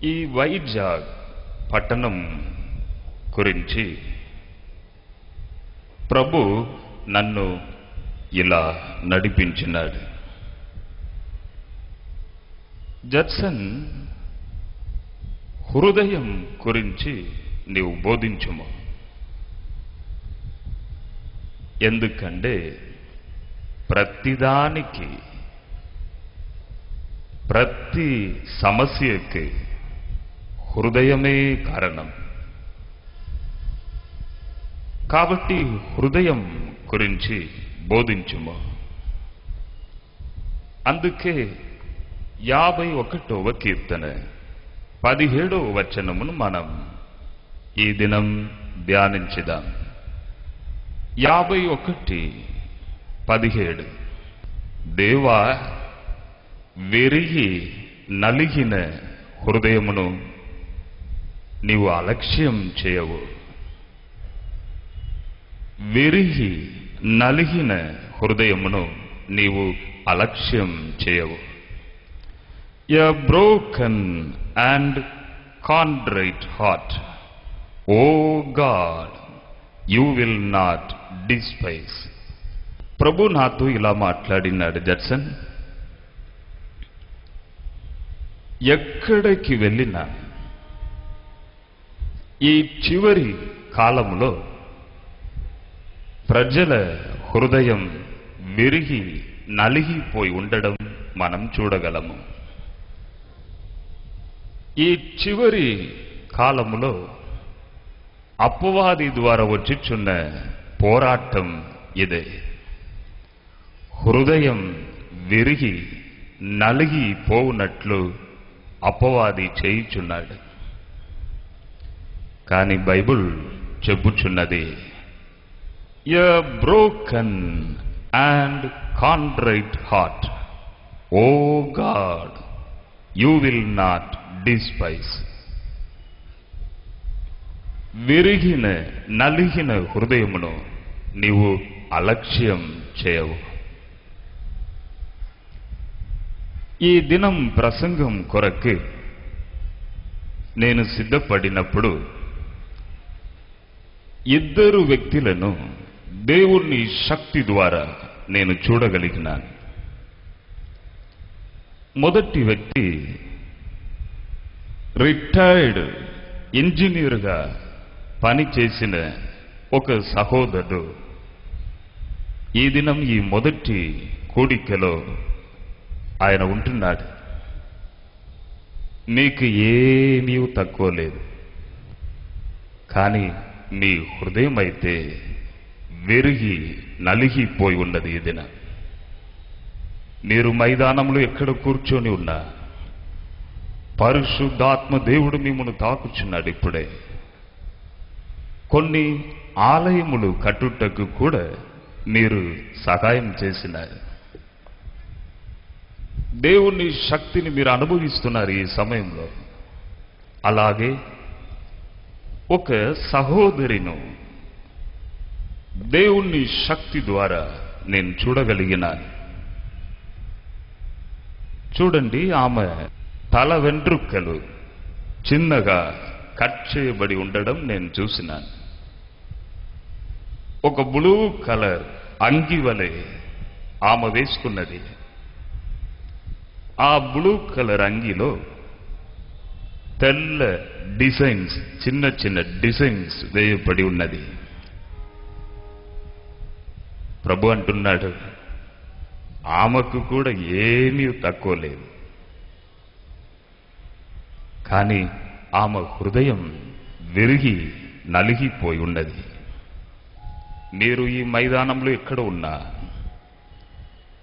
ఈ వైజాగ్ పట్టణం గురించి ప్రభు నన్ను ఇలా నడిపించినాడు. జడ్సన్, హృదయం గురించి నీవు బోధించుము. ఎందుకంటే ప్రతిదానికి, ప్రతి సమస్యకి హృదయమే కారణం. కాబట్టి హృదయం గురించి బోధించుము. అందుకే 51వ కీర్తన 17వ వచనమును మనం ఈ దినం ధ్యానించుదాం. 51:17 దేవా, విరిగి నలిగిన హృదయమును నీవు అలక్ష్యం చేయవు. విరిగి నలిగిన హృదయమును నీవు అలక్ష్యం చేయవు. A broken and contrite heart, O God, you will not despise. ప్రభు నాతో ఇలా మాట్లాడినాడు. జడ్సన్, ఎక్కడికి వెళ్ళినా ఈ చివరి కాలంలో ప్రజల హృదయం విరిగి నలిగిపోయి ఉండడం మనం చూడగలము. ఈ చివరి కాలములో అపవాది ద్వారా వచ్చుచున్న పోరాటం ఇదే. హృదయం విరిగి నలిగిపోవునట్లు అపవాది చేయుచున్నాడు. కానీ బైబుల్ చెప్పుచున్నది, A broken and contrite heart, O God, you will not despise. విరిగిన నలిగిన హృదయమును నీవు అలక్ష్యం చేయవు. ఈ దినం ప్రసంగం కొరకు నేను సిద్ధపడినప్పుడు ఇద్దరు వ్యక్తులను దేవుని శక్తి ద్వారా నేను చూడగలిగినాను. మొదటి వ్యక్తి రిటైర్డ్ ఇంజనీర్గా పనిచేసిన ఒక సహోదరుడు ఈ దినం ఈ మొదటి కూడికలో ఆయన ఉంటున్నాడు. మీకు ఏమీ తక్కువ లేదు, కానీ మీ హృదయం అయితే విరిగి నలిగిపోయి ఉన్నది. ఈ దినం మీరు మైదానంలో ఎక్కడ కూర్చొని ఉన్నా పరిశుద్ధాత్మ దేవుడు మిమ్మల్ని తాకుచున్నాడు. ఇప్పుడే కొన్ని ఆలయములు కట్టుటకు కూడా మీరు సహాయం చేసినారు. దేవుని శక్తిని మీరు అనుభవిస్తున్నారు ఈ సమయంలో. అలాగే ఒక సహోదరిను దేవుని శక్తి ద్వారా నేను చూడగలిగినాను. చూడండి, ఆమె తల వెంట్రుకలు చిన్నగా కట్ చేయబడి ఉండడం నేను చూసినాను. ఒక బ్లూ కలర్ అంగి వలె ఆమె వేసుకున్నది. ఆ బ్లూ కలర్ అంగిలో తెల్ల డిజైన్స్, చిన్న చిన్న డిజైన్స్ వేయబడి ఉన్నది. ప్రభు అంటున్నాడు, ఆమెకు కూడా ఏమీ తక్కువ లేదు, కానీ ఆమె హృదయం విరిగి నలిగిపోయి ఉన్నది. మీరు ఈ మైదానంలో ఎక్కడ ఉన్నా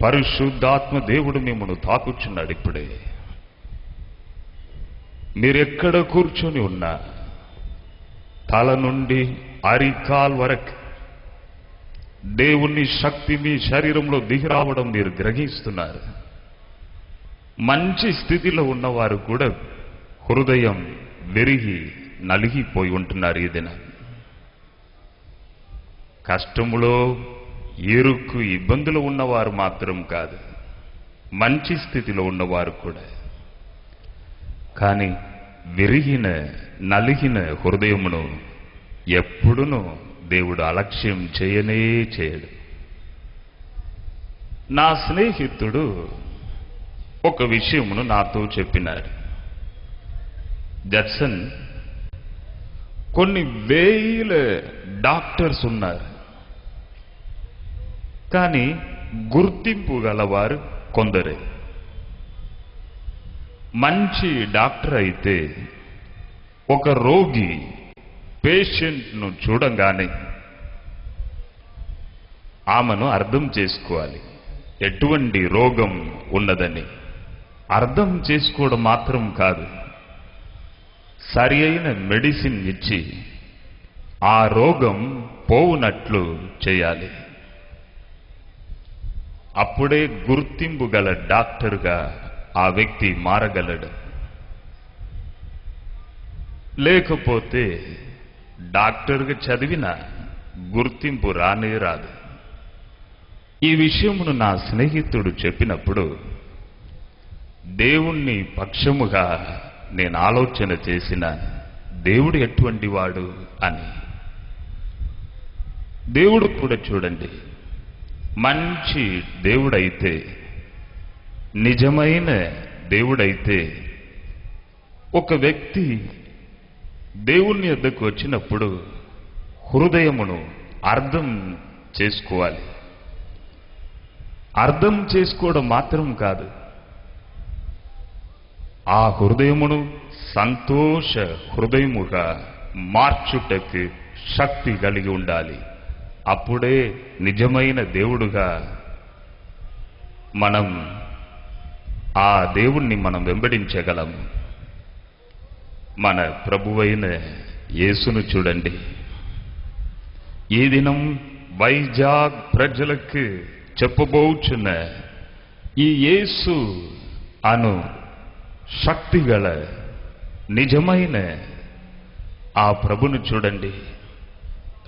పరిశుద్ధాత్మ దేవుడు మిమ్మల్ని తాకుచున్నాడు. ఇప్పుడే మీరెక్కడ కూర్చొని ఉన్నా తల నుండి అరికాల్ వరకు దేవుని శక్తి మీ శరీరంలో దిగిరావడం మీరు గ్రహిస్తున్నారు. మంచి స్థితిలో ఉన్నవారు కూడా హృదయం విరిగి నలిగిపోయి ఉంటున్నారు. ఈ దినం కష్టములో ఇరుకు ఇబ్బందులు ఉన్నవారు మాత్రం కాదు, మంచి స్థితిలో ఉన్నవారు కూడా. కానీ విరిగిన నలిగిన హృదయమును ఎప్పుడునూ దేవుడు అలక్ష్యం చేయనే చేయడు. నా స్నేహితుడు ఒక విషయమును నాతో చెప్పినాడు. జడ్సన్, కొన్ని వేల డాక్టర్స్ ఉన్నారు, కానీ గుర్తింపు గలవారు కొందరే. మంచి డాక్టర్ అయితే ఒక రోగి పేషెంట్ను చూడంగానే ఆమెను అర్థం చేసుకోవాలి, ఎటువంటి రోగం ఉన్నదని. అర్థం చేసుకోవడం మాత్రం కాదు, సరి అయిన మెడిసిన్ ఇచ్చి ఆ రోగం పోవునట్లు చేయాలి. అప్పుడే గుర్తింపు గల డాక్టర్గా ఆ వ్యక్తి మారగలడు. లేకపోతే డాక్టర్గా చదివిన గుర్తింపు రానే రాదు. ఈ విషయమును నా స్నేహితుడు చెప్పినప్పుడు దేవుణ్ణి పక్షముగా నేను ఆలోచన చేసిన, దేవుడు ఎటువంటి వాడు అని. దేవుడు కూడా చూడండి, మంచి దేవుడైతే, నిజమైన దేవుడైతే, ఒక వ్యక్తి దేవుని యొద్దకు వచ్చినప్పుడు హృదయమును అర్థం చేసుకోవాలి. అర్థం చేసుకోవడం మాత్రం కాదు, ఆ హృదయమును సంతోష హృదయముగా మార్చుటకు శక్తి కలిగి ఉండాలి. అప్పుడే నిజమైన దేవుడుగా మనం ఆ దేవుణ్ణి మనం వెంబడించగలము. మన ప్రభువైన యేసును చూడండి. ఈ దినం వైజాగ్ ప్రజలకు చెప్పబోచున్న ఈ యేసు అను శక్తిగల నిజమైన ఆ ప్రభును చూడండి.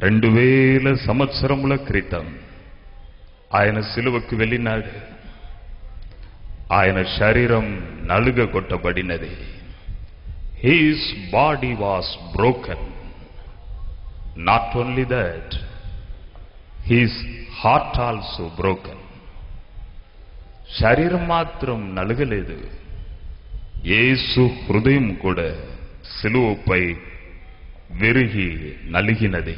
2000 సంవత్సరముల క్రితం ఆయన సిలువకు వెళ్ళినాడు. ఆయన శరీరం నలుగగొట్టబడినది. His body was broken. Not only that, his heart also broken. శరీరం మాత్రం నలగలేదు, యేసు హృదయం కూడా సిలువపై విరిగి నలిగినది.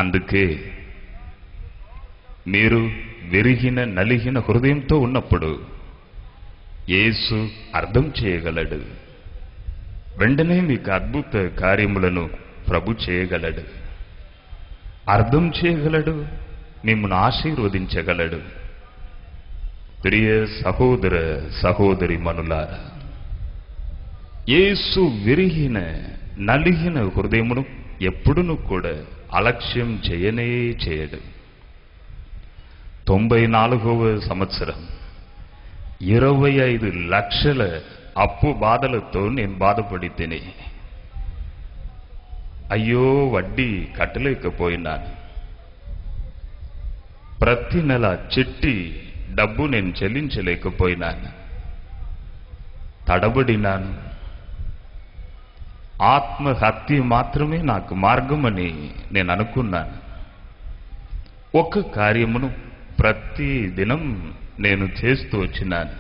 అందుకే మీరు విరిగిన నలిగిన హృదయంతో ఉన్నప్పుడు యేసు అర్థం చేయగలడు. వెంటనే మీకు అద్భుత కార్యములను ప్రభు చేయగలడు, అర్థం చేయగలడు, మిమ్మల్ని ఆశీర్వదించగలడు. ప్రియ సహోదర సహోదరి మనులారా, యేసు విరిగిన నలిగిన హృదయమును ఎప్పుడునూ కూడా అలక్ష్యం చేయనే చేయడు. 94వ సంవత్సరం 25 లక్షల అప్పు బాధలతో నేను బాధపడి తిని, అయ్యో వడ్డీ కట్టలేకపోయినాను. ప్రతి నెల చిట్టి డబ్బు నేను చెల్లించలేకపోయినాను. తడబడినాను. ఆత్మహత్య మాత్రమే నాకు మార్గమని నేను అనుకున్నాను. ఒక కార్యమును ప్రతి దినం నేను చేస్తూ వచ్చినాను.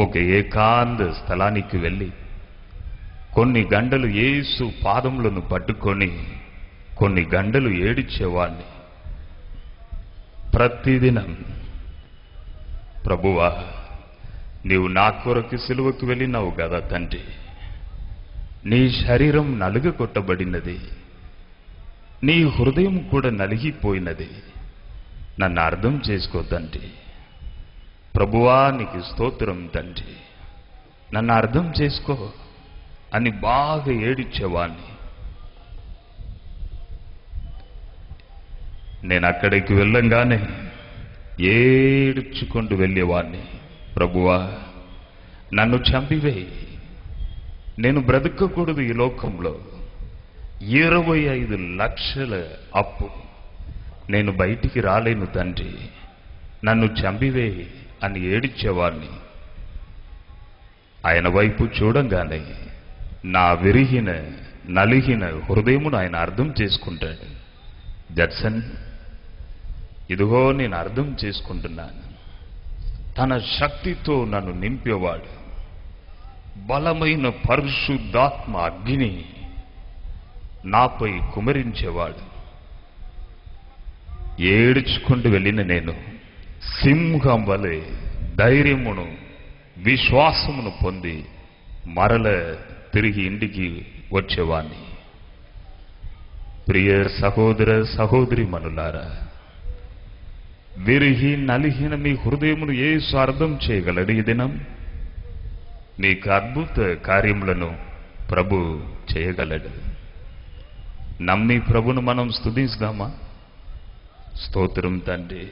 ఒక ఏకాంత స్థలానికి వెళ్ళి కొన్ని గంటలు యేసు పాదములను పట్టుకొని కొన్ని గంటలు ఏడిచేవాణ్ణి. ప్రతిదినం, ప్రభువా, నీవు నా కొరకు సిలువకు వెళ్ళినావు కదా తండ్రి, నీ శరీరం నలుగగొట్టబడినది, నీ హృదయం కూడా నలిగిపోయినది, నన్ను అర్థం చేసుకో తండ్రి. ప్రభువా, నీకు స్తోత్రం తండ్రి, నన్ను అర్థం చేసుకో అని బాగా ఏడిచేవాణ్ణి. నేను అక్కడికి వెళ్ళంగానే ఏడ్చుకుంటూ వెళ్ళేవాణ్ణి. ప్రభువా, నన్ను చంపివేయి, నేను బ్రతకకూడదు ఈ లోకంలో. 25 లక్షల అప్పు, నేను బయటికి రాలేను తండ్రి, నన్ను చంపివేయి అని ఏడిచేవాణ్ణి. ఆయన వైపు చూడంగానే నా విరిగిన నలిగిన హృదయమును ఆయన అర్థం చేసుకుంటాడు. జడ్సన్, ఇదిగో నేను అర్థం చేసుకుంటున్నాను. తన శక్తితో నన్ను నింపేవాడు, బలమైన పరిశుద్ధాత్మ అగ్ని నాపై కుమరించేవాడు. ఏడ్చుకుంటూ వెళ్ళిన నేను సింహం వలె ధైర్యమును విశ్వాసమును పొంది మరల తిరిగి ఇంటికి వచ్చేవాణ్ణి. ప్రియ సహోదర సహోదరి మనులారా, విరిగి నలిగిన మీ హృదయమును యేసు అర్థం చేయగలడు. ఈ దినం మీకు అద్భుత కార్యములను ప్రభు చేయగలడు. నమ్మి ప్రభును మనం స్తుతిస్తామా? స్తోత్రం తండ్రి.